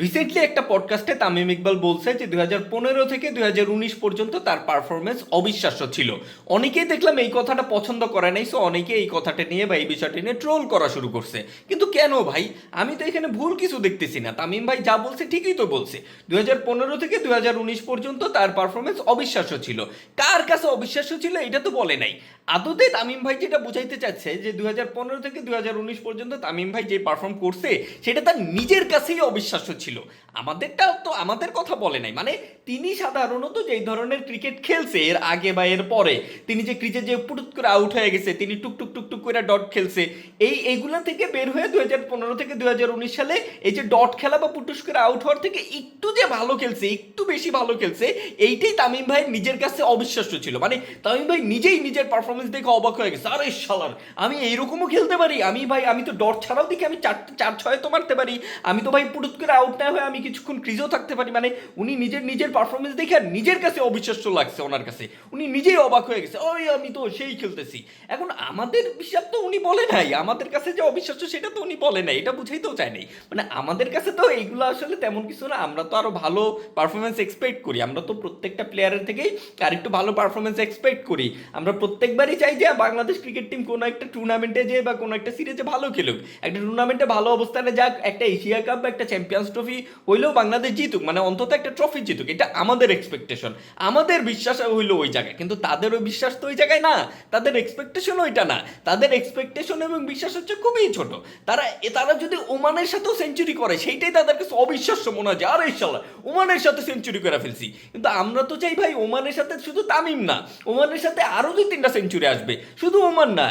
Recently একটা পডকাস্টে তামিম ইকবাল বলছে যে 2015 থেকে 2019 পর্যন্ত তার পারফরমেন্স অবিশ্বাস্য ছিল। অনেকেই দেখলাম এই কথাটা পছন্দ করে নাই, সো অনেকে এই কথাটা নিয়ে বা এই বিষয়টা নিয়ে ট্রোল করা শুরু করছে। কিন্তু কেন ভাই? আমি তো এখানে ভুল কিছু দেখতেছি না। তামিম ভাই যা বলছে ঠিকই তো বলছে। 2015 থেকে 2019 পর্যন্ত তার পারফরমেন্স অবিশ্বাস্য ছিল। কার কাছে অবিশ্বাস্য ছিল এটা তো বলে নাই। আদতে তামিম ভাই যেটা বুঝাইতে চাচ্ছে যে 2015 থেকে 2019 পর্যন্ত তামিম ভাই যে পারফর্ম করছে সেটা তার নিজের কাছেই অবিশ্বাস্য ছিল। আমাদেরটা তো আমাদের কথা বলে নাই। মানে তিনি সাধারণত যেই ধরনের ক্রিকেট খেলছে এর আগে বা এর পরে, তিনি যে ক্রিকেট যে পুটুত করে আউট হয়ে গেছে, তিনি টুকটুক টুকটুক করে ডট খেলছে, এইগুলা থেকে বের হয়ে 2015 থেকে 2019 সালে এই যে ডট খেলা বা পুটুস করে আউট হওয়ার থেকে একটু যে ভালো খেলছে, একটু বেশি ভালো খেলছে, এইটাই তামিম ভাইয়ের নিজের কাছে অবিশ্বাস্য ছিল। মানে তামিম ভাই নিজেই নিজের পারফরমেন্স দেখে অবাক হয়ে গেছে, আরে শালার আমি এইরকমও খেলতে পারি, আমি তো ডট ছাড়াও দেখি আমি চার ছয় তো মারতে পারি, আমি তো ভাই পুটুত করে আউট না হয়ে আমি কিছুক্ষণ ক্রিজেও থাকতে পারি। মানে উনি নিজের নিজের পারফরমেন্স দেখে আর নিজের কাছে অবিশ্বাস্য লাগছে ওনার কাছে, উনি নিজেই অবাক হয়ে গেছে, ওই আমি তো সেই খেলতেছি। এখন আমাদের হিসাব তো উনি বলে নাই, আমাদের কাছে যে অবিশ্বাস্য সেটা তো উনি বলে নাই, এটা বুঝাইতেও চায় নাই। মানে আমাদের কাছে তো এইগুলো আসলে তেমন কিছু না, আমরা তো আরো ভালো পারফরমেন্স এক্সপেক্ট করি, আমরা তো প্রত্যেকটা প্লেয়ারের থেকেই আর একটু ভালো পারফরমেন্স এক্সপেক্ট করি। আমরা প্রত্যেকবারই চাই যে বাংলাদেশ ক্রিকেট টিম কোনো একটা টুর্নামেন্টে যে বা কোনো একটা সিরিজে ভালো খেলুক, একটা টুর্নামেন্টে ভালো অবস্থানে যাক, একটা এশিয়া কাপ বা একটা চ্যাম্পিয়ন্স ট্রফি হইলেও বাংলাদেশ জিতুক, মানে অন্তত একটা ট্রফি জিতুক, এটা আমাদের এক্সপেকটেশন, আমাদের বিশ্বাস হইলো ওই জায়গায়। কিন্তু তাদেরও বিশ্বাস তো ওই জায়গায় না, তাদের এক্সপেকটেশন ওইটা না। তাদের এক্সপেকটেশন এবং বিশ্বাস হচ্ছে খুবই ছোট। তারা তারা যদি ওমানের সাথেও সেঞ্চুরি করে সেইটাই তাদের কাছে অবিশ্বাস্য মনে হয় যে আরে শালা ওমানের সাথে সেঞ্চুরি করে ফেলছি। কিন্তু আমরা তো চাই ভাই ওমানের সাথে শুধু তামিম না, ওমানের সাথে আরো 2-3টা সেঞ্চুরি আসবে, শুধু ওমান না,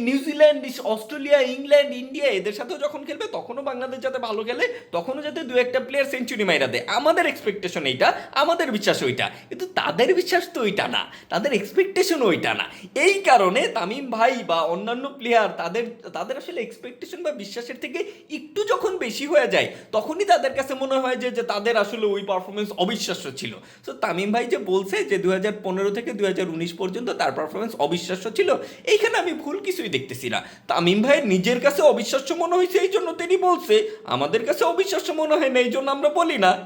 নিউজিল্যান্ড, অস্ট্রেলিয়া, ইংল্যান্ড, ইন্ডিয়া এদের সাথেও যখন খেলবে তখনও বাংলাদেশ যাতে ভালো খেলে, তখনও যাতে দু একটা প্লেয়ার সেঞ্চুরি মাইরা দেয়। আমাদের এক্সপেকটেশন এইটা, আমাদের বিশ্বাস ওইটা। কিন্তু তাদের বিশ্বাস তো ওইটা না, তাদের এক্সপেকটেশন ওইটা না। এই কারণে তামিম ভাই বা অন্যান্য প্লেয়ার তাদের তাদের আসলে এক্সপেকটেশন বা বিশ্বাসের থেকে একটু যখন বেশি হয়ে যায় তখনই তাদের কাছে মনে হয় যে যে তাদের আসলে ওই পারফরমেন্স অবিশ্বাস্য ছিল। সো তামিম ভাই যে বলছে যে 2015 থেকে 2019 পর্যন্ত তার পারফরমেন্স অবিশ্বাস্য ছিল, এইখানে আমি ভুল কিছুই দেখতেছি না। তামিম ভাইয়ের নিজের কাছে অবিশ্বাস্য মনে হয়েছে এই জন্য তিনি বলছে, আমাদের কাছে অবিশ্বাস্য মনে হয় না এই জন্য আমরা বলি না।